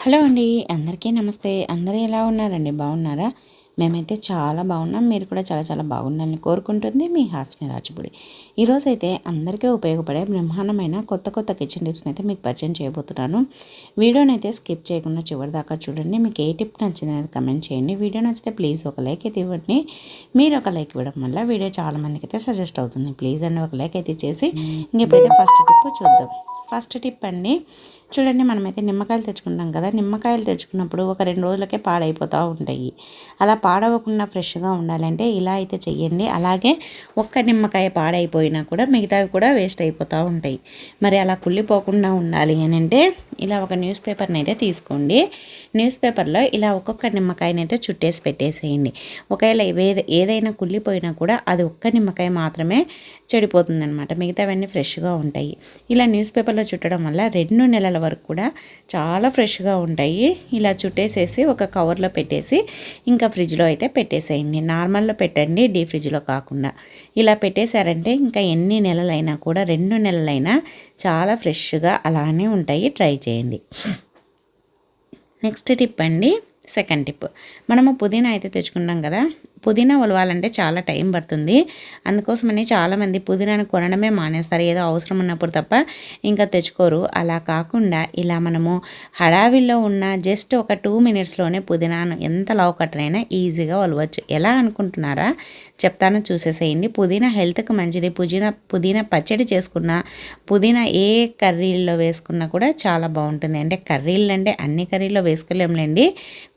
Hello అండి, అందరికీ నమస్తే. అందరూ ఎలా ఉన్నారండి? బాగున్నారా? మేమైతే చాలా బాగున్నాం. మీరు కూడా చాలా చాలా బాగున్నారని కోరుకుంటుంది మీ హాస్ని రాజుపుడి. ఈరోజైతే అందరికీ ఉపయోగపడే బ్రహ్మాండమైన కొత్త కొత్త కిచెన్ టిప్స్ని అయితే మీకు పరిచయం చేయబోతున్నాను. వీడియోని అయితే స్కిప్ చేయకుండా చివరి దాకా చూడండి. మీకు ఏ టిప్ నచ్చింది అనేది కమెంట్ చేయండి. వీడియో నచ్చితే ప్లీజ్ ఒక లైక్ అయితే ఇవ్వండి. మీరు ఒక లైక్ ఇవ్వడం వల్ల వీడియో చాలా మందికి అయితే సజెస్ట్ అవుతుంది. ప్లీజ్ అండి ఒక లైక్ అయితే ఇచ్చేసి ఇంకెప్పుడైతే ఫస్ట్ టిప్ చూద్దాం. ఫస్ట్ టిప్ అండి, చూడండి, మనమైతే నిమ్మకాయలు తెచ్చుకుంటాం కదా. నిమ్మకాయలు తెచ్చుకున్నప్పుడు ఒక 2 రోజులకే పాడైపోతూ ఉంటాయి. అలా పాడవకుండా ఫ్రెష్గా ఉండాలంటే ఇలా అయితే చెయ్యండి. అలాగే ఒక్క నిమ్మకాయ పాడైపోయినా కూడా మిగతావి కూడా వేస్ట్ అయిపోతూ ఉంటాయి. మరి అలా కుళ్ళిపోకుండా ఉండాలి అని అంటే ఇలా ఒక న్యూస్ పేపర్ని అయితే తీసుకోండి. న్యూస్ పేపర్లో ఇలా ఒక్కొక్క నిమ్మకాయని అయితే చుట్టేసి పెట్టేసేయండి. ఒకవేళ ఏదైనా కుళ్ళిపోయినా కూడా అది ఒక్క నిమ్మకాయ మాత్రమే చెడిపోతుందన్నమాట. మిగతావన్నీ ఫ్రెష్గా ఉంటాయి. ఇలా న్యూస్ పేపర్లో చుట్టడం వల్ల 2 నెలల వరకు కూడా చాలా ఫ్రెష్గా ఉంటాయి. ఇలా చుట్టేసేసి ఒక కవర్లో పెట్టేసి ఇంకా ఫ్రిడ్జ్లో అయితే పెట్టేసేయండి. నార్మల్లో పెట్టండి, డీ ఫ్రిడ్జ్లో కాకుండా. ఇలా పెట్టేశారంటే ఇంకా ఎన్ని నెలలైనా కూడా 2 నెలలైనా చాలా ఫ్రెష్గా అలానే ఉంటాయి. ట్రై చేయండి. నెక్స్ట్ టిప్ అండి, సెకండ్ టిప్. మనము పుదీనా అయితే తెచ్చుకున్నాం కదా. పుదీనా ఒలవాలంటే చాలా టైం పడుతుంది. అందుకోసమని చాలామంది పుదీనాను కొనడమే మానేస్తారు, ఏదో అవసరం ఉన్నప్పుడు తప్ప ఇంకా తెచ్చుకోరు. అలా కాకుండా ఇలా మనము హడావిల్లో ఉన్న జస్ట్ ఒక 2 మినిట్స్లోనే పుదీనాను ఎంత లావు కట్టనైనా ఈజీగా ఒలవచ్చు. ఎలా అనుకుంటున్నారా? చెప్తాను, చూసేసేయండి. పుదీనా హెల్త్కి మంచిది. పుదీనా పచ్చడి చేసుకున్న, పుదీనా ఏ కర్రీల్లో వేసుకున్నా కూడా చాలా బాగుంటుంది. అంటే కర్రీలు అంటే అన్ని కర్రీల్లో వేసుకోలేంలేండి,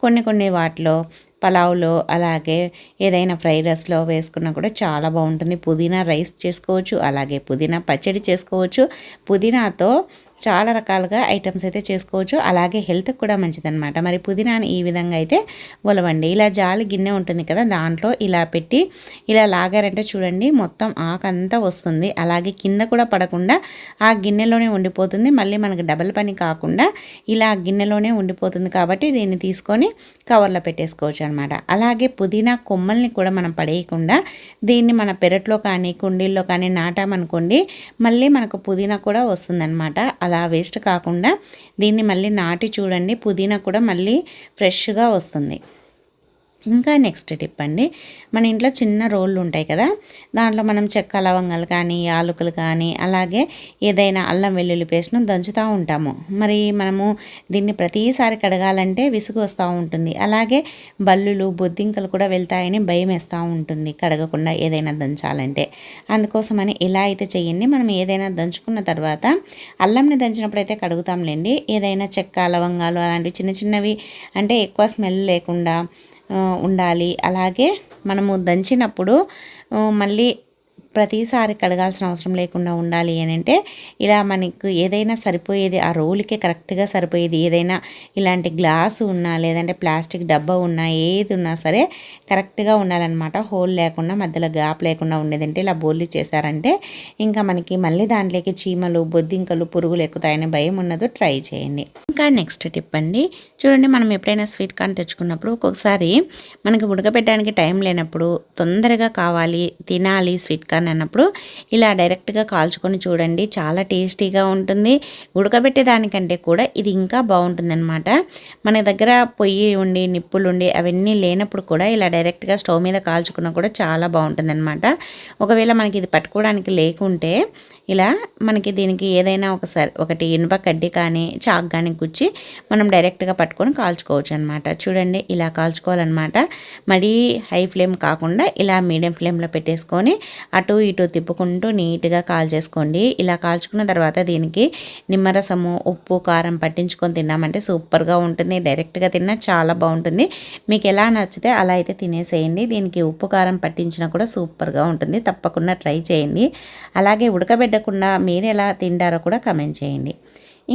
కొన్ని వాటిలో పలావ్లో అలాగే ఏదైనా ఫ్రైడ్ రైస్లో వేసుకున్నా కూడా చాలా బాగుంటుంది. పుదీనా రైస్ చేసుకోవచ్చు, అలాగే పుదీనా పచ్చడి చేసుకోవచ్చు. పుదీనాతో చాలా రకాలుగా ఐటమ్స్ అయితే చేసుకోవచ్చు. అలాగే హెల్త్కి కూడా మంచిదన్నమాట. మరి పుదీనాని ఈ విధంగా అయితే ఒలవండి. ఇలా జాలి గిన్నె ఉంటుంది కదా, దాంట్లో ఇలా పెట్టి ఇలా లాగారంటే చూడండి మొత్తం ఆకంతా వస్తుంది. అలాగే కింద కూడా పడకుండా ఆ గిన్నెలోనే ఉండిపోతుంది. మళ్ళీ మనకు డబల్ పని కాకుండా ఇలా గిన్నెలోనే ఉండిపోతుంది. కాబట్టి దీన్ని తీసుకొని కవర్లో పెట్టేసుకోవచ్చు అనమాట. అలాగే పుదీనా కొమ్మల్ని కూడా మనం పడేయకుండా దీన్ని మన పెరట్లో కానీ కుండీల్లో కానీ నాటామనుకోండి, మళ్ళీ మనకు పుదీనా కూడా వస్తుందన్నమాట. అలా వేస్ట్ కాకుండా దీన్ని మళ్ళీ నాటి చూడండి, పుదీనా కూడా మళ్ళీ ఫ్రెష్గా వస్తుంది. ఇంకా నెక్స్ట్ టిప్ అండి, మన ఇంట్లో చిన్న రోళ్ళు ఉంటాయి కదా, దాంట్లో మనం చెక్క లవంగాలు కానీ యాలకులు కానీ అలాగే ఏదైనా అల్లం వెల్లుల్లి పేస్ట్ను దంచుతూ ఉంటాము. మరి మనము దీన్ని ప్రతిసారి కడగాలంటే విసుగు వస్తూ ఉంటుంది. అలాగే బల్లులు బొద్దింకలు కూడా వెళ్తాయని భయం వేస్తూ ఉంటుంది కడగకుండా ఏదైనా దంచాలంటే. అందుకోసమని ఇలా అయితే చెయ్యండి. మనం ఏదైనా దంచుకున్న తర్వాత అల్లంని దంచినప్పుడు అయితే కడుగుతాంలేండి. ఏదైనా చెక్క లవంగాలు అలాంటివి చిన్న చిన్నవి అంటే ఎక్కువ స్మెల్ లేకుండా ఉండాలి. అలాగే మనము దంచినప్పుడు మళ్ళీ ప్రతిసారి కడగాల్సిన అవసరం లేకుండా ఉండాలి అని అంటే ఇలా మనకు ఏదైనా సరిపోయేది, ఆ రోలుకే కరెక్ట్గా సరిపోయేది ఏదైనా ఇలాంటి గ్లాసు ఉన్నా లేదంటే ప్లాస్టిక్ డబ్బా ఉన్నా ఏది ఉన్నా సరే కరెక్ట్గా ఉండాలన్నమాట. హోల్ లేకుండా మధ్యలో గ్యాప్ లేకుండా ఉండేదంటే ఇలా బోర్లీ చేశారంటే ఇంకా మనకి మళ్ళీ దాంట్లోకి చీమలు బొద్దింకలు పురుగులు ఎక్కుతాయని భయం ఉన్నదో ట్రై చేయండి. ఇంకా నెక్స్ట్ టిప్ అండి, చూడండి, మనం ఎప్పుడైనా స్వీట్ కార్న్ తెచ్చుకున్నప్పుడు ఒక్కొక్కసారి మనకి ఉడకబెట్టడానికి టైం లేనప్పుడు తొందరగా కావాలి తినాలి స్వీట్ కార్న్ అన్నప్పుడు ఇలా డైరెక్ట్గా కాల్చుకొని చూడండి, చాలా టేస్టీగా ఉంటుంది. ఉడకబెట్టే దానికంటే కూడా ఇది ఇంకా బాగుంటుంది అనమాట. మన దగ్గర పొయ్యి ఉండి నిప్పులు ఉండి అవన్నీ లేనప్పుడు కూడా ఇలా డైరెక్ట్గా స్టవ్ మీద కాల్చుకున్నా కూడా చాలా బాగుంటుంది అనమాట. ఒకవేళ మనకి ఇది పట్టుకోవడానికి లేకుంటే ఇలా మనకి దీనికి ఏదైనా ఒకటి ఇనుప కడ్డీ కానీ చాక్ కానీ గుచ్చి మనం డైరెక్ట్గా పట్టుకొని కాల్చుకోవచ్చు అనమాట. చూడండి, ఇలా కాల్చుకోవాలన్నమాట. మరీ హై ఫ్లేమ్ కాకుండా ఇలా మీడియం ఫ్లేమ్లో పెట్టేసుకొని అటు ఇటు తిప్పుకుంటూ నీట్గా కాల్చేసుకోండి. ఇలా కాల్చుకున్న తర్వాత దీనికి నిమ్మరసము ఉప్పు కారం పట్టించుకొని తిన్నామంటే సూపర్గా ఉంటుంది. డైరెక్ట్గా తిన్నా చాలా బాగుంటుంది. మీకు ఎలా నచ్చితే అలా అయితే తినేసేయండి. దీనికి ఉప్పు కారం పట్టించినా కూడా సూపర్గా ఉంటుంది. తప్పకుండా ట్రై చేయండి. అలాగే ఉడకబెట్టకుండా మీరు ఎలా తింటారో కూడా కమెంట్ చేయండి.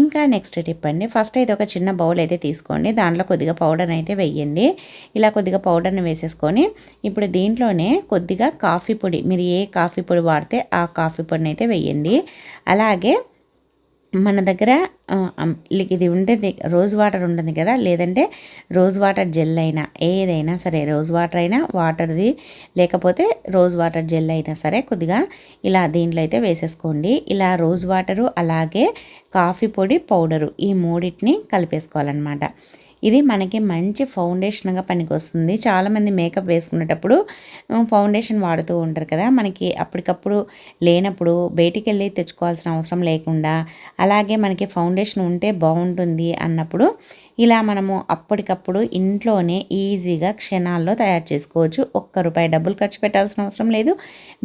ఇంకా నెక్స్ట్ టిప్ అండి, ఫస్ట్ అయితే ఒక చిన్న బౌల్ అయితే తీసుకోండి. దాంట్లో కొద్దిగా పౌడర్ని అయితే వేయండి. ఇలా కొద్దిగా పౌడర్ని వేసేసుకొని ఇప్పుడు దీంట్లోనే కొద్దిగా కాఫీ పొడి, మీరు ఏ కాఫీ పొడి వాడితే ఆ కాఫీ పొడిని అయితే వేయండి. అలాగే మన దగ్గర ఇది ఉంటుంది, రోజ్ వాటర్ ఉంటుంది కదా, లేదంటే రోజ్ వాటర్ జెల్ అయినా ఏదైనా సరే, రోజ్ వాటర్ అయినా వాటర్ది, లేకపోతే రోజ్ వాటర్ జెల్ అయినా సరే కొద్దిగా ఇలా దీంట్లో అయితే వేసేసుకోండి. ఇలా రోజ్ వాటరు అలాగే కాఫీ పొడి పౌడరు ఈ మూడింటిని కలిపేసుకోవాలన్నమాట. ఇది మనకి మంచి ఫౌండేషన్గా పనికొస్తుంది. చాలామంది మేకప్ వేసుకునేటప్పుడు ఫౌండేషన్ వాడుతూ ఉంటారు కదా, మనకి అప్పటికప్పుడు లేనప్పుడు బయటికి వెళ్ళి తెచ్చుకోవాల్సిన అవసరం లేకుండా, అలాగే మనకి ఫౌండేషన్ ఉంటే బాగుంటుంది అన్నప్పుడు ఇలా మనము అప్పటికప్పుడు ఇంట్లోనే ఈజీగా క్షణాల్లో తయారు చేసుకోవచ్చు. ₹1 డబ్బులు ఖర్చు పెట్టాల్సిన అవసరం లేదు,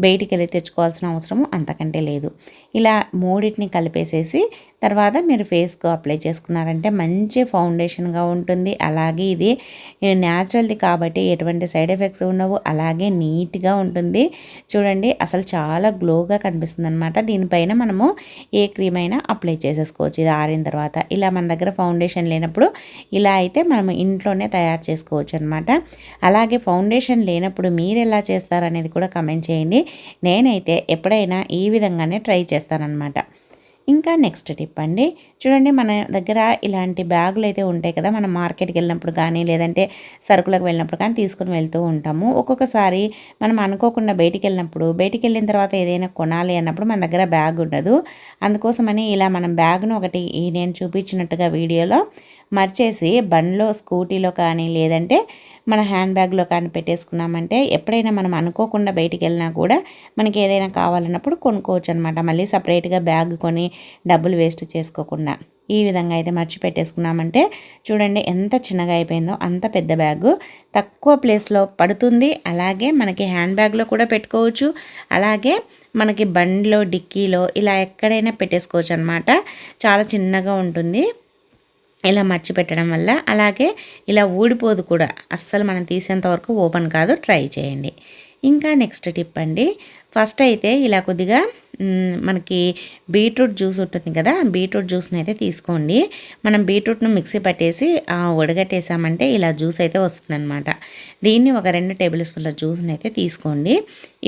బయటికి వెళ్ళి తెచ్చుకోవాల్సిన అవసరము అంతకంటే లేదు. ఇలా మూడింటిని కలిపేసేసి తర్వాత మీరు ఫేస్కు అప్లై చేసుకున్నారంటే మంచి ఫౌండేషన్గా ఉంటుంది. అలాగే ఇది న్యాచురల్ది కాబట్టి ఎటువంటి సైడ్ ఎఫెక్ట్స్ ఉండవు, అలాగే నీట్గా ఉంటుంది. చూడండి అసలు చాలా గ్లోగా కనిపిస్తుంది అనమాట. దీనిపైన మనము ఏ క్రీమ్ అయినా అప్లై చేసేసుకోవచ్చు ఇది ఆరిన తర్వాత. ఇలా మన దగ్గర ఫౌండేషన్ లేనప్పుడు ఇలా అయితే మనం ఇంట్లోనే తయారు చేసుకోవచ్చు అనమాట. అలాగే ఫౌండేషన్ లేనప్పుడు మీరు ఎలా చేస్తారనేది కూడా కమెంట్ చేయండి. నేనైతే ఎప్పుడైనా ఈ విధంగానే ట్రై చేస్తానన్నమాట. ఇంకా నెక్స్ట్ టిప్ అండి, చూడండి మన దగ్గర ఇలాంటి బ్యాగులు అయితే ఉంటాయి కదా, మనం మార్కెట్కి వెళ్ళినప్పుడు కానీ లేదంటే సరుకులకు వెళ్ళినప్పుడు కానీ తీసుకుని వెళ్తూ ఉంటాము. ఒక్కొక్కసారి మనం అనుకోకుండా బయటికి వెళ్ళిన తర్వాత ఏదైనా కొనాలి అన్నప్పుడు మన దగ్గర బ్యాగ్ ఉండదు. అందుకోసమని ఇలా మనం బ్యాగ్ను ఒకటి నేను చూపించినట్టుగా వీడియోలో మర్చేసి బండ్లో స్కూటీలో కానీ లేదంటే మన హ్యాండ్ బ్యాగ్లో కానీ పెట్టేసుకున్నామంటే ఎప్పుడైనా మనం అనుకోకుండా బయటికి వెళ్ళినా కూడా మనకి ఏదైనా కావాలన్నప్పుడు కొనుక్కోవచ్చు అనమాట. మళ్ళీ సపరేట్గా బ్యాగ్ కొని డబ్బులు వేస్ట్ చేసుకోకుండా ఈ విధంగా అయితే మర్చి పెట్టేసుకున్నామంటే చూడండి ఎంత చిన్నగా అయిపోయిందో. అంత పెద్ద బ్యాగు తక్కువ ప్లేస్లో పడుతుంది. అలాగే మనకి హ్యాండ్ బ్యాగ్లో కూడా పెట్టుకోవచ్చు, అలాగే మనకి బండిలో డిక్కీలో ఇలా ఎక్కడైనా పెట్టేసుకోవచ్చు అనమాట. చాలా చిన్నగా ఉంటుంది ఇలా మర్చి పెట్టడం వల్ల. అలాగే ఇలా ఊడిపోదు కూడా, అస్సలు మనం తీసేంత వరకు ఓపెన్ కాదు. ట్రై చేయండి. ఇంకా నెక్స్ట్ టిప్ అండి, ఫస్ట్ అయితే ఇలా కొద్దిగా మనకి బీట్రూట్ జ్యూస్ ఉంటుంది కదా, బీట్రూట్ జ్యూస్ని అయితే తీసుకోండి. మనం బీట్రూట్ను మిక్సీ పట్టేసి ఉడగట్టేసామంటే ఇలా జ్యూస్ అయితే వస్తుందన్నమాట. దీన్ని ఒక 2 టేబుల్ స్పూన్ల జ్యూస్ని అయితే తీసుకోండి.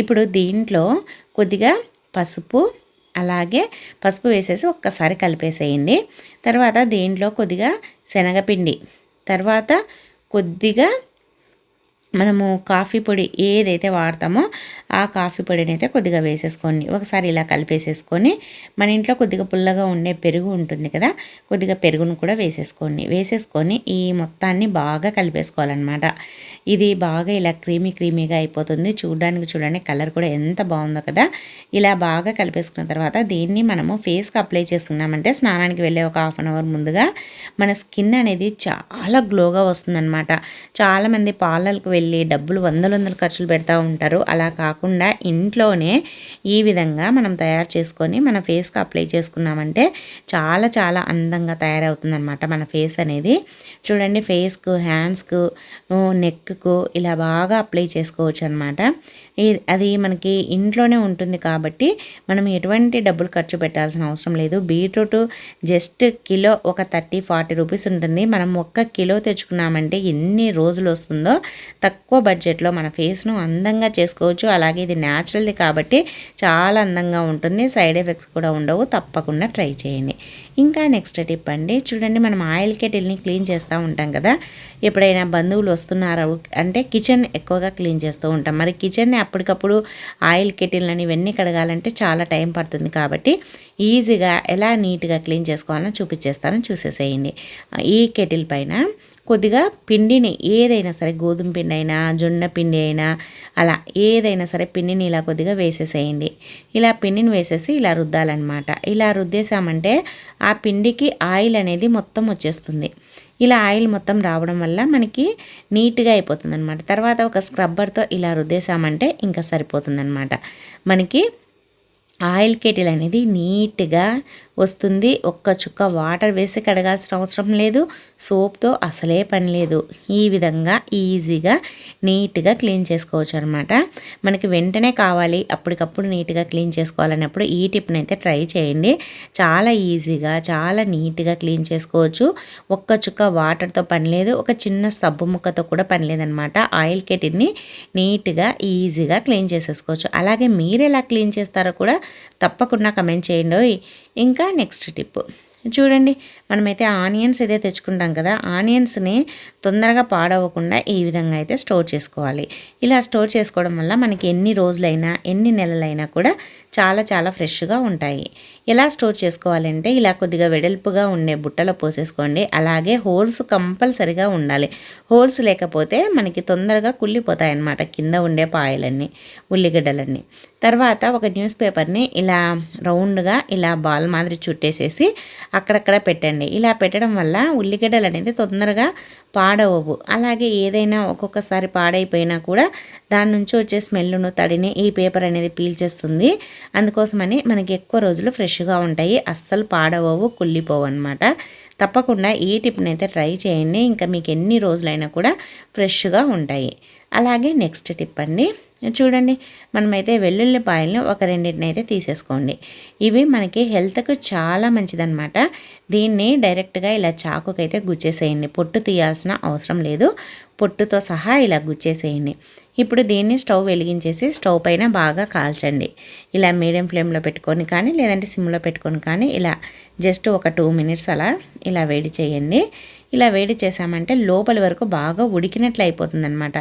ఇప్పుడు దీంట్లో కొద్దిగా పసుపు, అలాగే పసుపు వేసేసి ఒక్కసారి కలిపేసేయండి. తర్వాత దీంట్లో కొద్దిగా శనగపిండి, తర్వాత కొద్దిగా మనము కాఫీ పొడి ఏదైతే వాడతామో ఆ కాఫీ పొడిని అయితే కొద్దిగా వేసేసుకోండి. ఒకసారి ఇలా కలిపేసేసుకొని మన ఇంట్లో కొద్దిగా పుల్లగా ఉండే పెరుగు ఉంటుంది కదా, కొద్దిగా పెరుగును కూడా వేసేసుకొని ఈ మొత్తాన్ని బాగా కలిపేసుకోవాలన్నమాట. ఇది బాగా ఇలా క్రీమీగా అయిపోతుంది. చూడండి కలర్ కూడా ఎంత బాగుందో కదా. ఇలా బాగా కలిపేసుకున్న తర్వాత దీన్ని మనము ఫేస్కి అప్లై చేసుకున్నామంటే స్నానానికి వెళ్ళే ఒక 1/2 అవర్ ముందుగా మన స్కిన్ అనేది చాలా గ్లోగా వస్తుందన్నమాట. చాలామంది పార్లర్కి వెళ్ళి డబ్బులు వందలు ఖర్చులు పెడతా ఉంటారు. అలా కాకుండా ఇంట్లోనే ఈ విధంగా మనం తయారు చేసుకొని మన ఫేస్కి అప్లై చేసుకున్నామంటే చాలా చాలా అందంగా తయారవుతుందన్నమాట మన ఫేస్ అనేది. చూడండి ఫేస్కు, హ్యాండ్స్కు, నెక్కు ఇలా బాగా అప్లై చేసుకోవచ్చు అనమాట. అది మనకి ఇంట్లోనే ఉంటుంది కాబట్టి మనం ఎటువంటి డబ్బులు ఖర్చు పెట్టాల్సిన అవసరం లేదు. బీట్రూట్ జస్ట్ కిలో ఒక 30-40 రూపీస్ ఉంటుంది. మనం 1 కిలో తెచ్చుకున్నామంటే ఎన్ని రోజులు వస్తుందో. తక్కువ బడ్జెట్లో మన ఫేస్ను అందంగా చేసుకోవచ్చు. అలాగే ఇది న్యాచురల్ది కాబట్టి చాలా అందంగా ఉంటుంది. సైడ్ ఎఫెక్ట్స్ కూడా ఉండవు. తప్పకుండా ట్రై చేయండి. ఇంకా నెక్స్ట్ టిప్ అండి, చూడండి మనం ఆయిల్ కెటిల్ని క్లీన్ చేస్తూ ఉంటాం కదా, ఎప్పుడైనా బంధువులు వస్తున్నారు అంటే కిచెన్ ఎక్కువగా క్లీన్ చేస్తూ ఉంటాం. మరి కిచెన్ని అప్పటికప్పుడు ఆయిల్ కెటిల్ని ఇవన్నీ కడగాలంటే చాలా టైం పడుతుంది. కాబట్టి ఈజీగా ఎలా నీట్గా క్లీన్ చేసుకోవాలని చూసేసేయండి. ఈ కెటిల్ పైన కొద్దిగా పిండిని ఏదైనా సరే, గోధుమ పిండి అయినా జొన్న పిండి అయినా అలా ఏదైనా సరే పిండిని ఇలా కొద్దిగా వేసేసేయండి. ఇలా పిండిని వేసేసి ఇలా రుద్దాలన్నమాట. ఇలా రుద్దేసామంటే ఆ పిండికి ఆయిల్ అనేది మొత్తం వచ్చేస్తుంది. ఇలా ఆయిల్ మొత్తం రావడం వల్ల మనకి నీట్గా అయిపోతుంది అనమాట. తర్వాత ఒక స్క్రబ్బర్తో ఇలా రుద్దేసామంటే ఇంకా సరిపోతుంది అనమాట. మనకి ఆయిల్ కెటిల్ అనేది నీట్గా వస్తుంది. ఒక్క చుక్క వాటర్ వేసి కడగాల్సిన అవసరం లేదు. సోప్తో అసలే పని లేదు. ఈ విధంగా ఈజీగా నీట్గా క్లీన్ చేసుకోవచ్చు అనమాట. మనకి వెంటనే కావాలి, అప్పటికప్పుడు నీట్గా క్లీన్ చేసుకోవాలన్నప్పుడు ఈ టిప్ని అయితే ట్రై చేయండి. చాలా ఈజీగా చాలా నీట్గా క్లీన్ చేసుకోవచ్చు. ఒక్క చుక్క వాటర్తో పని లేదు, ఒక చిన్న సబ్బు ముక్కతో కూడా పని లేదనమాట. ఆయిల్ కెటిల్ని నీట్గా ఈజీగా క్లీన్ చేసేసుకోవచ్చు. అలాగే మీరు ఎలా క్లీన్ చేస్తారో కూడా తప్పకుండా కమెంట్ చేయండి. ఇంకా నెక్స్ట్ టిప్ చూడండి, మనమైతే ఆనియన్స్ అయితే తెచ్చుకుంటాం కదా, ఆనియన్స్ని తొందరగా పాడవకుండా ఈ విధంగా అయితే స్టోర్ చేసుకోవాలి. ఇలా స్టోర్ చేసుకోవడం వల్ల మనకి ఎన్ని రోజులైనా ఎన్ని నెలలైనా కూడా చాలా చాలా ఫ్రెష్గా ఉంటాయి. ఎలా స్టోర్ చేసుకోవాలంటే ఇలా కొద్దిగా వెడల్పుగా ఉండే బుట్టలో పోసేసుకోండి. అలాగే హోల్స్ కంపల్సరిగా ఉండాలి. హోల్స్ లేకపోతే మనకి తొందరగా కుళ్ళిపోతాయి అన్నమాట కింద ఉండే పాయలన్నీ, ఉల్లిగడ్డలన్నీ. తర్వాత ఒక న్యూస్ పేపర్ని ఇలా రౌండ్గా ఇలా బాల్ మాదిరి చుట్టేసేసి అక్కడక్కడ పెట్టండి. ఇలా పెట్టడం వల్ల ఉల్లిగడ్డలు అనేది తొందరగా పాడవవు. అలాగే ఏదైనా ఒక్కొక్కసారి పాడైపోయినా కూడా దాని నుంచి వచ్చే స్మెల్ను తడిని ఈ పేపర్ అనేది పీల్చేస్తుంది. అందుకోసమని మనకి ఎక్కువ రోజులు ఫ్రెష్గా ఉంటాయి, అస్సలు పాడవవు, కుళ్ళిపోవు అనమాట. తప్పకుండా ఈ టిప్ని అయితే ట్రై చేయండి. ఇంకా మీకు ఎన్ని రోజులైనా కూడా ఫ్రెష్గా ఉంటాయి. అలాగే నెక్స్ట్ టిప్ అండి, చూడండి, మనమైతే వెల్లుల్లిపాయలను ఒక రెండింటిని అయితే తీసేసుకోండి. ఇవి మనకి హెల్త్కు చాలా మంచిదన్నమాట. దీన్ని డైరెక్ట్గా ఇలా చాకుకైతే గుచ్చేసేయండి. పొట్టు తీయాల్సిన అవసరం లేదు, పొట్టుతో సహా ఇలా గుచ్చేసేయండి. ఇప్పుడు దీన్ని స్టవ్ వెలిగించేసి స్టవ్ పైన బాగా కాల్చండి. ఇలా మీడియం ఫ్లేమ్లో పెట్టుకొని కానీ లేదంటే సిమ్లో పెట్టుకొని కానీ ఇలా జస్ట్ ఒక 2 మినిట్స్ అలా ఇలా వేడి చేయండి. ఇలా వేడి చేసామంటే లోపలి వరకు బాగా ఉడికినట్లు అయిపోతుంది అనమాట.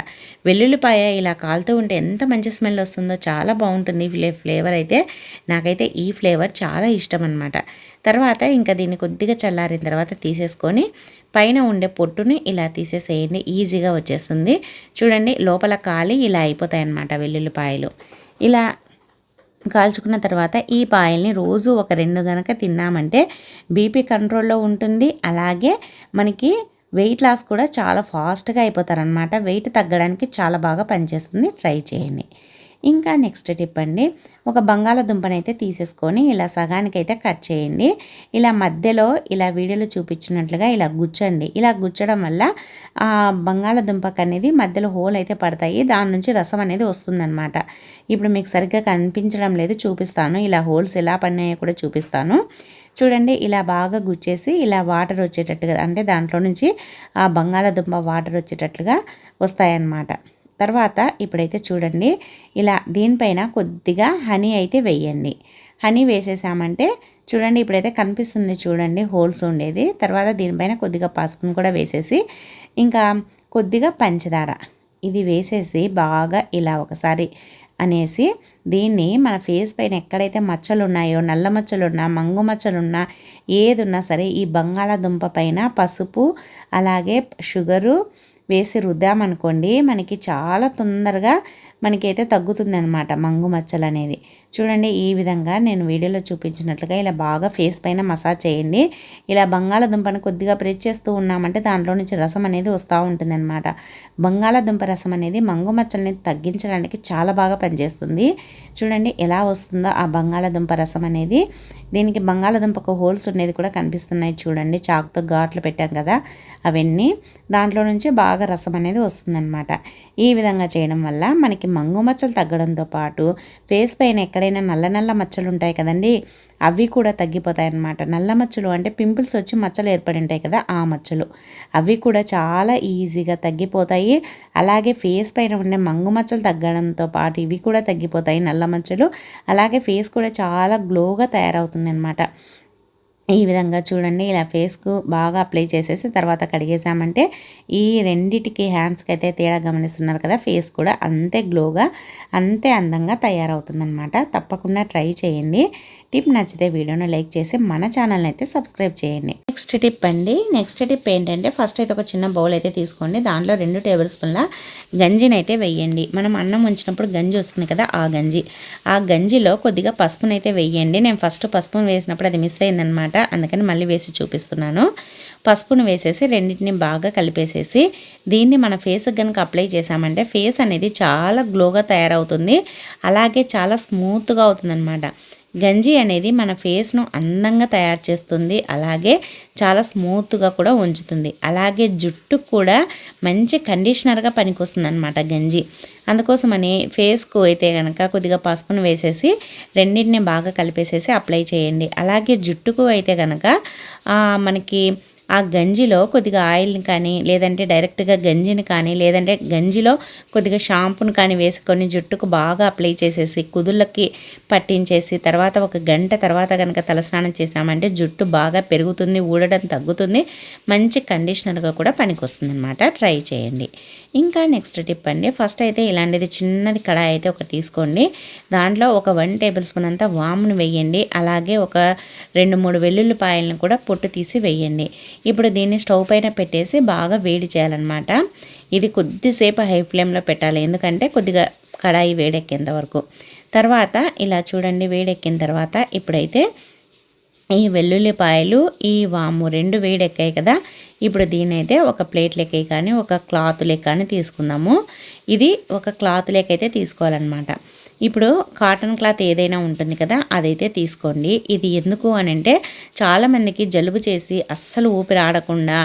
వెల్లుల్లిపాయ ఇలా కాలుతూ ఉంటే ఎంత మంచి స్మెల్ వస్తుందో, చాలా బాగుంటుంది ఫ్లేవర్ అయితే. నాకైతే ఈ ఫ్లేవర్ చాలా ఇష్టం అనమాట. తర్వాత ఇంకా దీన్ని కొద్దిగా చల్లారిన తర్వాత తీసేసుకొని పైన ఉండే పొట్టుని ఇలా తీసేసేయండి. ఈజీగా వచ్చేస్తుంది. చూడండి, లోపల కాలి ఇలా అయిపోతాయి అన్నమాట వెల్లుల్లిపాయలు. ఇలా కాల్చుకున్న తర్వాత ఈ పాయల్ని రోజు ఒక 2 గనక తిన్నామంటే బీపీ కంట్రోల్లో ఉంటుంది. అలాగే మనకి వెయిట్ లాస్ కూడా చాలా ఫాస్ట్గా అయిపోతారనమాట. వెయిట్ తగ్గడానికి చాలా బాగా పనిచేస్తుంది. ట్రై చేయండి. ఇంకా నెక్స్ట్ టిప్ అండి, ఒక బంగాళాదుంపనైతే తీసేసుకొని ఇలా సగానికైతే కట్ చేయండి. ఇలా మధ్యలో ఇలా వీడియోలో చూపించినట్లుగా ఇలా గుచ్చండి. ఇలా గుచ్చడం వల్ల బంగాళాదుంపకు అనేది మధ్యలో హోల్ అయితే పడతాయి, దాని నుంచి రసం అనేది వస్తుందన్నమాట. ఇప్పుడు మీకు సరిగ్గా కనిపించడం లేదు, చూపిస్తాను. ఇలా హోల్స్ ఎలా పడినాయో కూడా చూపిస్తాను. చూడండి, ఇలా బాగా గుచ్చేసి ఇలా వాటర్ వచ్చేటట్టుగా, అంటే దాంట్లో నుంచి ఆ బంగాళాదుంప వాటర్ వచ్చేటట్లుగా వస్తాయన్నమాట. తర్వాత ఇప్పుడైతే చూడండి, ఇలా దీనిపైన కొద్దిగా హనీ అయితే వేయండి. హనీ వేసేసామంటే చూడండి, ఇప్పుడైతే కనిపిస్తుంది చూడండి హోల్స్ ఉండేది. తర్వాత దీనిపైన కొద్దిగా పసుపును కూడా వేసేసి ఇంకా కొద్దిగా పంచదార ఇది వేసేసి బాగా ఇలా ఒకసారి అనేసి దీన్ని మన ఫేస్ పైన ఎక్కడైతే మచ్చలు ఉన్నాయో, నల్ల మచ్చలున్నా, మంగు మచ్చలున్నా, ఏది ఉన్నా సరే ఈ బంగాళాదుంప పైన పసుపు అలాగే షుగరు వేసి రుద్దామనుకోండి, మనకి చాలా తొందరగా మనకైతే తగ్గుతుంది అనమాట మంగు మచ్చలు అనేది. చూడండి, ఈ విధంగా నేను వీడియోలో చూపించినట్లుగా ఇలా బాగా ఫేస్ పైన మసాజ్ చేయండి. ఇలా బంగాళాదుంపను కొద్దిగా ప్రెస్ చేస్తూ ఉన్నామంటే దాంట్లో నుంచి రసం అనేది వస్తూ ఉంటుంది అనమాట. బంగాళాదుంప రసం అనేది మంగు మచ్చల్ని తగ్గించడానికి చాలా బాగా పనిచేస్తుంది. చూడండి ఎలా వస్తుందో ఆ బంగాళాదుంప రసం అనేది. దీనికి బంగాళాదుంపకు హోల్స్ ఉండేది కూడా కనిపిస్తున్నాయి చూడండి, చాకుతో ఘాట్లు పెట్టాం కదా అవన్నీ, దాంట్లో నుంచి బాగా రసం అనేది వస్తుందన్నమాట. ఈ విధంగా చేయడం వల్ల మనకి మంగు మచ్చలు తగ్గడంతో పాటు ఫేస్ పైన ఎక్కడైనా నల్ల నల్ల మచ్చలు ఉంటాయి కదండి, అవి కూడా తగ్గిపోతాయి అన్నమాట. నల్ల మచ్చలు అంటే పింపుల్స్ వచ్చి మచ్చలు ఏర్పడి ఉంటాయి కదా, ఆ మచ్చలు అవి కూడా చాలా ఈజీగా తగ్గిపోతాయి. అలాగే ఫేస్ పైన ఉండే మంగు మచ్చలు తగ్గడంతో పాటు ఇవి కూడా తగ్గిపోతాయి, నల్ల మచ్చలు. అలాగే ఫేస్ కూడా చాలా గ్లోగా తయారవుతుంది అన్నమాట. ఈ విధంగా చూడండి, ఇలా ఫేస్కు బాగా అప్లై చేసేసి తర్వాత కడిగేసామంటే ఈ రెండిటికి హ్యాండ్స్కి అయితే తేడా గమనిస్తున్నారు కదా, ఫేస్ కూడా అంతే గ్లోగా అంతే అందంగా తయారవుతుందన్నమాట. తప్పకుండా ట్రై చేయండి. టిప్ నచ్చితే వీడియోను లైక్ చేసి మన ఛానల్ని అయితే సబ్స్క్రైబ్ చేయండి. నెక్స్ట్ టిప్ అండి, నెక్స్ట్ టిప్ ఏంటంటే ఫస్ట్ అయితే ఒక చిన్న బౌల్ అయితే తీసుకోండి. దాంట్లో 2 టేబుల్ స్పూన్ల గంజిని అయితే వేయండి. మనం అన్నం ఉంచినప్పుడు గంజి వస్తుంది కదా, ఆ గంజిలో కొద్దిగా పసుపునైతే వేయండి. నేను ఫస్ట్ పసుపును వేసినప్పుడు అది మిస్ అయిందనమాట, అందుకని మళ్ళీ వేసి చూపిస్తున్నాను. పసుపును వేసేసి రెండింటిని బాగా కలిపేసేసి దీన్ని మన ఫేస్కి కనుక అప్లై చేసామంటే ఫేస్ అనేది చాలా గ్లోగా తయారవుతుంది. అలాగే చాలా స్మూత్గా అవుతుందన్నమాట. గంజి అనేది మన ఫేస్ను అందంగా తయారు చేస్తుంది, అలాగే చాలా స్మూత్గా కూడా ఉంచుతుంది. అలాగే జుట్టు కూడా మంచి కండిషనర్గా పనికొస్తుంది అనమాట గంజి. అందుకోసమని ఫేస్కు అయితే కనుక కొద్దిగా పసుపును వేసేసి రెండింటిని బాగా కలిపేసేసి అప్లై చేయండి. అలాగే జుట్టుకు అయితే కనుక మనకి ఆ గంజిలో కొద్దిగా ఆయిల్ని కానీ లేదంటే డైరెక్ట్గా గంజిని కానీ లేదంటే గంజిలో కొద్దిగా షాంపూని కానీ వేసుకొని జుట్టుకు బాగా అప్లై చేసేసి కుదుళ్ళకి పట్టించేసి తర్వాత ఒక గంట తర్వాత కనుక తలస్నానం చేసామంటే జుట్టు బాగా పెరుగుతుంది, ఊడడం తగ్గుతుంది, మంచి కండిషనర్గా కూడా పనికొస్తుంది అనమాట. ట్రై చేయండి. ఇంకా నెక్స్ట్ టిప్ అండి, ఫస్ట్ అయితే ఇలాంటిది చిన్నది కడాయి అయితే ఒక తీసుకోండి. దాంట్లో ఒక 1 టేబుల్ స్పూన్ అంతా వామును వేయండి. అలాగే ఒక 2-3 వెల్లుల్లిపాయలను కూడా పొట్టు తీసి వేయండి. ఇప్పుడు దీన్ని స్టవ్ పైన పెట్టేసి బాగా వేడి చేయాలన్నమాట. ఇది కొద్దిసేపు హై ఫ్లేమ్లో పెట్టాలి, ఎందుకంటే కొద్దిగా కడాయి వేడెక్కేంత వరకు. తర్వాత ఇలా చూడండి, వేడెక్కిన తర్వాత ఇప్పుడైతే ఈ వెల్లుల్లిపాయలు ఈ వాము 2 వేడెక్కాయి కదా. ఇప్పుడు దీనైతే ఒక ప్లేట్లోకి కానీ ఒక క్లాత్లోకి కానీ తీసుకుందాము. ఇది ఒక క్లాత్లోకి అయితే తీసుకోవాలన్నమాట. ఇప్పుడు కాటన్ క్లాత్ ఏదైనా ఉంటుంది కదా, అదైతే తీసుకోండి. ఇది ఎందుకు అని అంటే చాలామందికి జలుబు చేసి అస్సలు ఊపిరి ఆడకుండా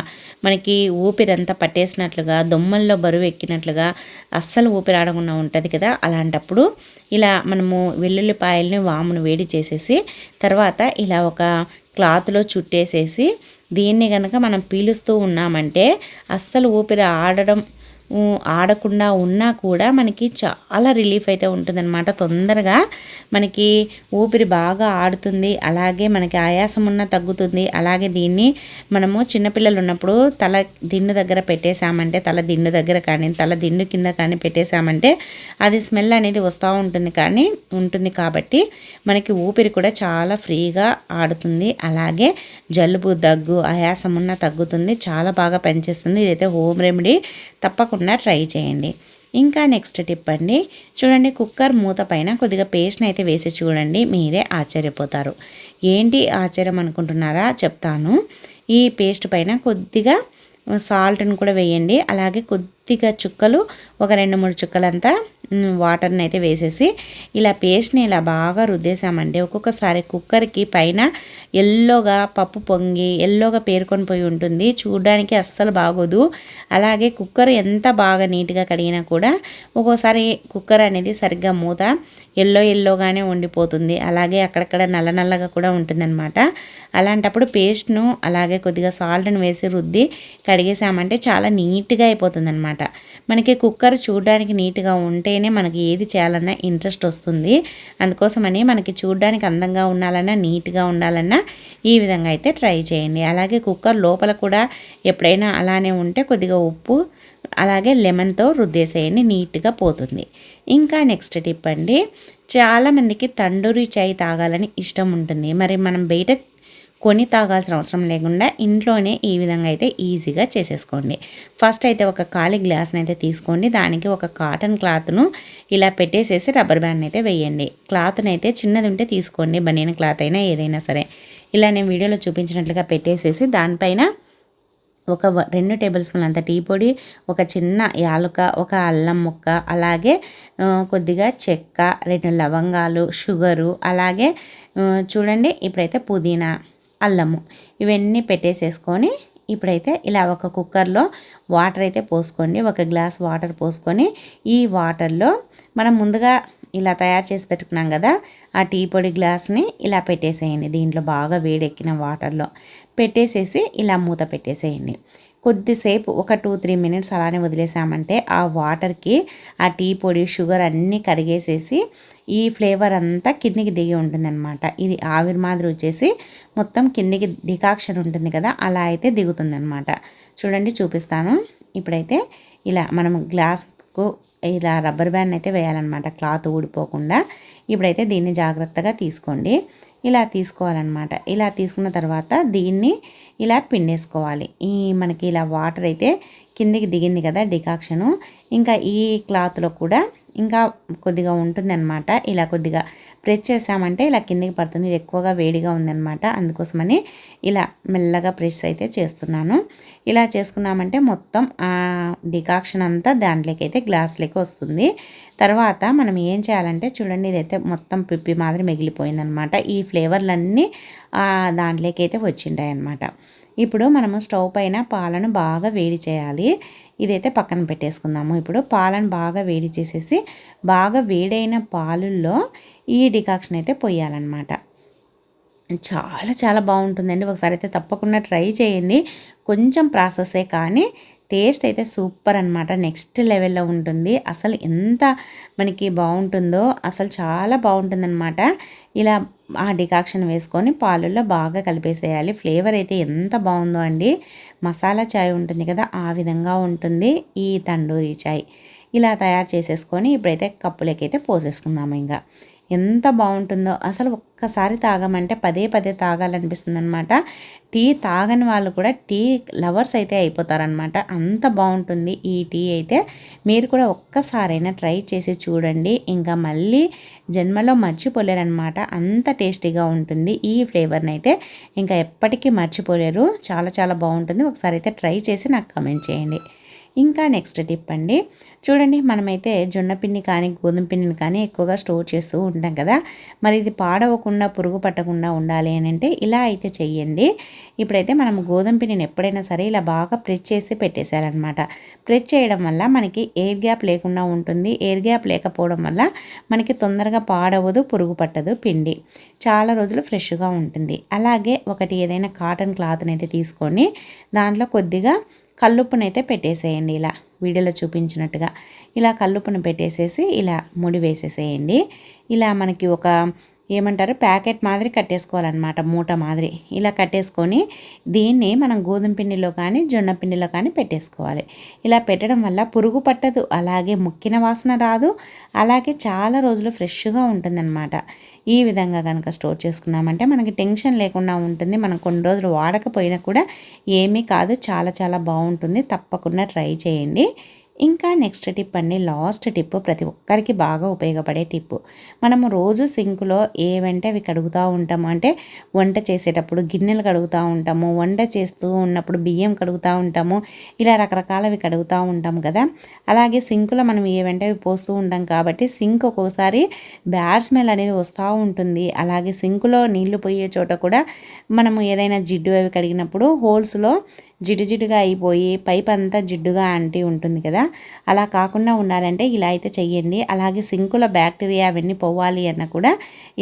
మనకి ఊపిరంతా పట్టేసినట్లుగా, దొమ్మల్లో బరువు ఎక్కినట్లుగా అస్సలు ఊపిరి ఆడకుండా ఉంటుంది కదా. అలాంటప్పుడు ఇలా మనము వెల్లుల్లిపాయలని వామును వేడి చేసేసి తర్వాత ఇలా ఒక క్లాత్లో చుట్టేసేసి దీన్ని కనుక మనం పీలుస్తూ ఉన్నామంటే అస్సలు ఊపిరి ఆడకుండా ఉన్నా కూడా మనకి చాలా రిలీఫ్ అయితే ఉంటుందన్నమాట. తొందరగా మనకి ఊపిరి బాగా ఆడుతుంది, అలాగే మనకి ఆయాసం ఉన్న తగ్గుతుంది. అలాగే దీన్ని మనము చిన్నపిల్లలు ఉన్నప్పుడు తల దిండు దగ్గర పెట్టేశామంటే, తల దిండు దగ్గర కానీ తల దిండు కింద కానీ పెట్టేశామంటే అది స్మెల్ అనేది వస్తూ ఉంటుంది కాబట్టి మనకి ఊపిరి కూడా చాలా ఫ్రీగా ఆడుతుంది. అలాగే జలుబు, దగ్గు, ఆయాసం ఉన్న తగ్గుతుంది, చాలా బాగా పనిచేస్తుంది. ఇదైతే హోమ్ రెమెడీ, తప్పకుండా ట్రై చేయండి. ఇంకా నెక్స్ట్ టిప్ అండి, చూడండి, కుక్కర్ మూత పైన కొద్దిగా పేస్ట్ని అయితే వేసి చూడండి, మీరే ఆశ్చర్యపోతారు. ఏంటి ఆశ్చర్యం అనుకుంటున్నారా? చెప్తాను. ఈ పేస్ట్ పైన కొద్దిగా సాల్ట్ని కూడా వేయండి. అలాగే కొద్దిగా చుక్కలు, ఒక 2-3 చుక్కలంతా వాటర్ని అయితే వేసేసి ఇలా పేస్ట్ని ఇలా బాగా రుద్దేశామంటే ఒక్కొక్కసారి కుక్కర్కి పైన ఎల్లోగా పప్పు పొంగి ఎల్లోగా పేరుకొని పోయి ఉంటుంది, చూడడానికి అస్సలు బాగోదు. అలాగే కుక్కర్ ఎంత బాగా నీట్గా కడిగినా కూడా ఒక్కోసారి కుక్కర్ అనేది సరిగ్గా మూత ఎల్లోగానే ఉండిపోతుంది. అలాగే అక్కడక్కడ నల్లగా కూడా ఉంటుందన్నమాట. అలాంటప్పుడు పేస్ట్ను అలాగే కొద్దిగా సాల్ట్ని వేసి రుద్ది కడిగేసామంటే చాలా నీట్గా అయిపోతుంది అనమాట. మనకి కుక్కర్ చూడడానికి నీట్గా ఉంటేనే మనకి ఏది చేయాలన్నా ఇంట్రెస్ట్ వస్తుంది. అందుకోసమని మనకి చూడడానికి అందంగా ఉండాలన్నా, నీట్గా ఉండాలన్నా ఈ విధంగా అయితే ట్రై చేయండి. అలాగే కుక్కర్ లోపల కూడా ఎప్పుడైనా అలానే ఉంటే కొద్దిగా ఉప్పు అలాగే లెమన్తో రుద్దేసేయండి, నీట్గా పోతుంది. ఇంకా నెక్స్ట్ టిప్ అండి, చాలామందికి తండూరి చాయ్ తాగాలని ఇష్టం ఉంటుంది. మరి మనం బయట కొని తాగాల్సిన అవసరం లేకుండా ఇంట్లోనే ఈ విధంగా అయితే ఈజీగా చేసేసుకోండి. ఫస్ట్ అయితే ఒక ఖాళీ గ్లాస్ని అయితే తీసుకోండి. దానికి ఒక కాటన్ క్లాత్ను ఇలా పెట్టేసేసి రబ్బర్ బ్యాండ్ అయితే వేయండి. క్లాత్ని అయితే చిన్నది ఉంటే తీసుకోండి, బనియన్ క్లాత్ అయినా ఏదైనా సరే. ఇలా నేను వీడియోలో చూపించినట్లుగా పెట్టేసేసి దానిపైన ఒక 2 టేబుల్ స్పూన్ల అంత టీ పొడి, ఒక చిన్న యాలుక, ఒక అల్లం ముక్క, అలాగే కొద్దిగా చెక్క, 2 లవంగాలు, షుగరు, అలాగే చూడండి ఇప్పుడైతే పుదీనా, అల్లము, ఇవన్నీ పెట్టేసేసుకొని ఇప్పుడైతే ఇలా ఒక కుక్కర్లో వాటర్ అయితే పోసుకోండి. ఒక గ్లాస్ వాటర్ పోసుకొని ఈ వాటర్లో మనం ముందుగా ఇలా తయారు చేసి పెట్టుకున్నాం కదా, ఆ టీ పొడి గ్లాస్ని ఇలా పెట్టేసేయండి. దీంట్లో బాగా వేడెక్కిన వాటర్లో పెట్టేసేసి ఇలా మూత పెట్టేసేయండి. కొద్దిసేపు ఒక 2-3 మినిట్స్ అలానే వదిలేసామంటే ఆ వాటర్కి ఆ టీ పొడి, షుగర్ అన్నీ కరిగేసేసి ఈ ఫ్లేవర్ అంతా కిందికి దిగి ఉంటుందన్నమాట. ఇది ఆవిరి మాదిరి వచ్చేసి మొత్తం కిందికి డికాక్షన్ ఉంటుంది కదా, అలా అయితే దిగుతుందన్నమాట. చూడండి, చూపిస్తాను. ఇప్పుడైతే ఇలా మనం గ్లాస్కు ఇలా రబ్బర్ బ్యాండ్ అయితే వేయాలన్నమాట, క్లాత్ ఊడిపోకుండా. ఇప్పుడైతే దీన్ని జాగ్రత్తగా తీసుకోండి. ఇలా తీసుకోవాలన్నమాట. ఇలా తీసుకున్న తర్వాత దీన్ని ఇలా పిండేసుకోవాలి. మనకి ఇలా వాటర్ అయితే కిందికి దిగింది కదా డికాక్షను, ఇంకా ఈ క్లాత్లో కూడా ఇంకా కొద్దిగా ఉంటుందన్నమాట. ఇలా కొద్దిగా ప్రెస్ చేసామంటే ఇలా కిందికి పడుతుంది. ఇది ఎక్కువగా వేడిగా ఉందన్నమాట, అందుకోసమని ఇలా మెల్లగా ప్రెస్ అయితే చేస్తున్నాను. ఇలా చేసుకున్నామంటే మొత్తం ఆ డికాక్షన్ అంతా దాంట్లోకి అయితే గ్లాస్లోకి వస్తుంది. తర్వాత మనం ఏం చేయాలంటే చూడండి, ఇదైతే మొత్తం పిప్పి మాదిరి మిగిలిపోయిందనమాట. ఈ ఫ్లేవర్లన్నీ దాంట్లోకి అయితే వచ్చింటాయి అన్నమాట. ఇప్పుడు మనము స్టవ్ పైన పాలను బాగా వేడి చేయాలి. ఇదైతే పక్కన పెట్టేసుకుందాము. ఇప్పుడు పాలను బాగా వేడి చేసేసి బాగా వేడైన పాలుల్లో ఈ డికాక్షన్ అయితే పోయాలన్నమాట. చాలా చాలా బాగుంటుందండి. ఒకసారి అయితే తప్పకుండా ట్రై చేయండి. కొంచెం ప్రాసెసే కానీ టేస్ట్ అయితే సూపర్ అనమాట. నెక్స్ట్ లెవెల్‌లో ఉంటుంది. అసలు ఎంత మనకి బాగుంటుందో అసలు చాలా బాగుంటుందనమాట. ఇలా ఆ డికాక్షన్ వేసుకొని పాలల్లో బాగా కలిపేసేయాలి. ఫ్లేవర్ అయితే ఎంత బాగుందో అండి. మసాలా చాయ్ ఉంటుంది కదా, ఆ విధంగా ఉంటుంది ఈ తండూరి చాయ్. ఇలా తయారు చేసేసుకొని ఇప్పుడైతే కప్పులకైతే పోసేసుకుందాము ఇంకా. ఎంత బాగుంటుందో అసలు ఒక్కసారి తాగమంటే పదే పదే తాగాలనిపిస్తుంది అనమాట. టీ తాగని వాళ్ళు కూడా టీ లవర్స్ అయితే అయిపోతారనమాట. అంత బాగుంటుంది ఈ టీ అయితే. మీరు కూడా ఒక్కసారైనా ట్రై చేసి చూడండి. ఇంకా మళ్ళీ జన్మలో మర్చిపోలేరనమాట. అంత టేస్టీగా ఉంటుంది. ఈ ఫ్లేవర్ని అయితే ఇంకా ఎప్పటికీ మర్చిపోలేరు. చాలా చాలా బాగుంటుంది. ఒకసారి అయితే ట్రై చేసి నాకు కామెంట్ చేయండి. ఇంకా నెక్స్ట్ టిప్ అండి, చూడండి మనమైతే జొన్న పిండి కానీ గోధుమ పిండిని కానీ ఎక్కువగా స్టోర్ చేస్తూ ఉంటాం కదా. మరి ఇది పాడవకుండా పురుగు పట్టకుండా ఉండాలి అని అంటే ఇలా అయితే చెయ్యండి. ఇప్పుడైతే మనం గోధుమ పిండిని ఎప్పుడైనా సరే ఇలా బాగా ప్రెస్ చేసి పెట్టేశారనమాట. ప్రెస్ చేయడం వల్ల మనకి ఎయిర్ గ్యాప్ లేకుండా ఉంటుంది. ఎయిర్ గ్యాప్ లేకపోవడం వల్ల మనకి తొందరగా పాడవదు, పురుగు పట్టదు పిండి. చాలా రోజులు ఫ్రెష్గా ఉంటుంది. అలాగే ఒకటి ఏదైనా కాటన్ క్లాత్ని అయితే తీసుకొని దాంట్లో కొద్దిగా కల్లుప్పునైతే పెట్టేసేయండి. ఇలా వీడియోలో చూపించినట్టుగా ఇలా కల్లుప్పును పెట్టేసేసి ఇలా ముడి వేసేసేయండి. ఇలా మనకి ఒక ఏమంటారు ప్యాకెట్ మాదిరి కట్టేసుకోవాలన్నమాట, మూట మాదిరి. ఇలా కట్టేసుకొని దీన్ని మనం గోధుమ పిండిలో కానీ జొన్న పిండిలో కానీ పెట్టేసుకోవాలి. ఇలా పెట్టడం వల్ల పురుగు పట్టదు, అలాగే ముక్కిన వాసన రాదు, అలాగే చాలా రోజులు ఫ్రెష్గా ఉంటుందన్నమాట. ఈ విధంగా కనుక స్టోర్ చేసుకున్నామంటే మనకి టెన్షన్ లేకుండా ఉంటుంది. మనం కొన్ని రోజులు వాడకపోయినా కూడా ఏమీ కాదు, చాలా చాలా బాగుంటుంది. తప్పకుండా ట్రై చేయండి. ఇంకా నెక్స్ట్ టిప్ అండి, లాస్ట్ టిప్, ప్రతి ఒక్కరికి బాగా ఉపయోగపడే టిప్పు. మనము రోజు సింకులో ఏవంటే అవి కడుగుతూ ఉంటాము. అంటే వంట చేసేటప్పుడు గిన్నెలు కడుగుతూ ఉంటాము, వంట చేస్తూ ఉన్నప్పుడు బియ్యం కడుగుతూ ఉంటాము, ఇలా రకరకాలవి కడుగుతూ ఉంటాము కదా. అలాగే సింకులో మనం ఏవంటే అవి పోస్తూ ఉంటాం కాబట్టి సింక్ ఒక్కొక్కసారి బ్యాడ్ స్మెల్ అనేది వస్తూ ఉంటుంది. అలాగే సింకులో నీళ్లు పోయే చోట కూడా మనము ఏదైనా జిడ్డు అవి కడిగినప్పుడు హోల్స్లో జిడ్డుగా అయిపోయి పైప్ అంతా జిడ్డుగా అంటి ఉంటుంది కదా. అలా కాకుండా ఉండాలంటే ఇలా అయితే చెయ్యండి. అలాగే సింకులో బ్యాక్టీరియా అవన్నీ పోవాలి అన్న కూడా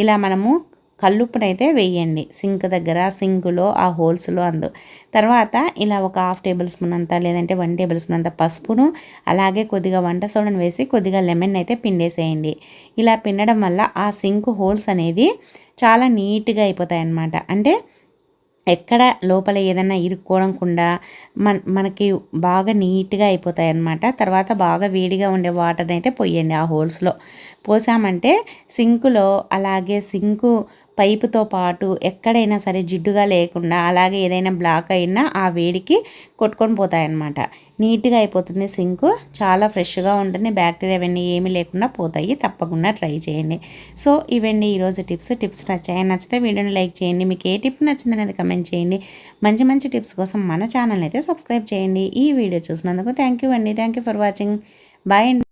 ఇలా మనము కల్లుప్పునైతే వేయండి సింక్ దగ్గర, సింకులో ఆ హోల్స్లో తర్వాత ఇలా ఒక 1/2 టేబుల్ స్పూన్ అంతా లేదంటే 1 టేబుల్ స్పూన్ అంత పసుపును, అలాగే కొద్దిగా వంట సోడాను వేసి కొద్దిగా లెమన్ అయితే పిండేసేయండి. ఇలా పిండడం వల్ల ఆ సింక్ హోల్స్ అనేది చాలా నీట్గా అయిపోతాయి అన్నమాట. అంటే ఎక్కడ లోపల ఏదైనా ఇరుక్కోవడంకుండా మనకి బాగా నీట్గా అయిపోతాయి అన్నమాట. తర్వాత బాగా వేడిగా ఉండే వాటర్ని అయితే పోయండి ఆ హోల్స్లో. పోసామంటే సింకులో అలాగే సింకు పైపుతో పాటు ఎక్కడైనా సరే జిడ్డుగా లేకుండా, అలాగే ఏదైనా బ్లాక్ అయినా ఆ వేడికి కొట్టుకొని పోతాయన్నమాట. నీట్గా అయిపోతుంది సింకు, చాలా ఫ్రెష్గా ఉంటుంది. బ్యాక్టీరియా అవన్నీ ఏమీ లేకుండా పోతాయి. తప్పకుండా ట్రై చేయండి. సో ఇవండి ఈరోజు టిప్స్ నచ్చితే వీడియోని లైక్ చేయండి. మీకు ఏ టిప్ నచ్చింది అనేది కమెంట్ చేయండి. మంచి మంచి టిప్స్ కోసం మన ఛానల్ అయితే సబ్స్క్రైబ్ చేయండి. ఈ వీడియో చూసినందుకు థ్యాంక్ యూ అండి. Thank you for watching. Bye అండి.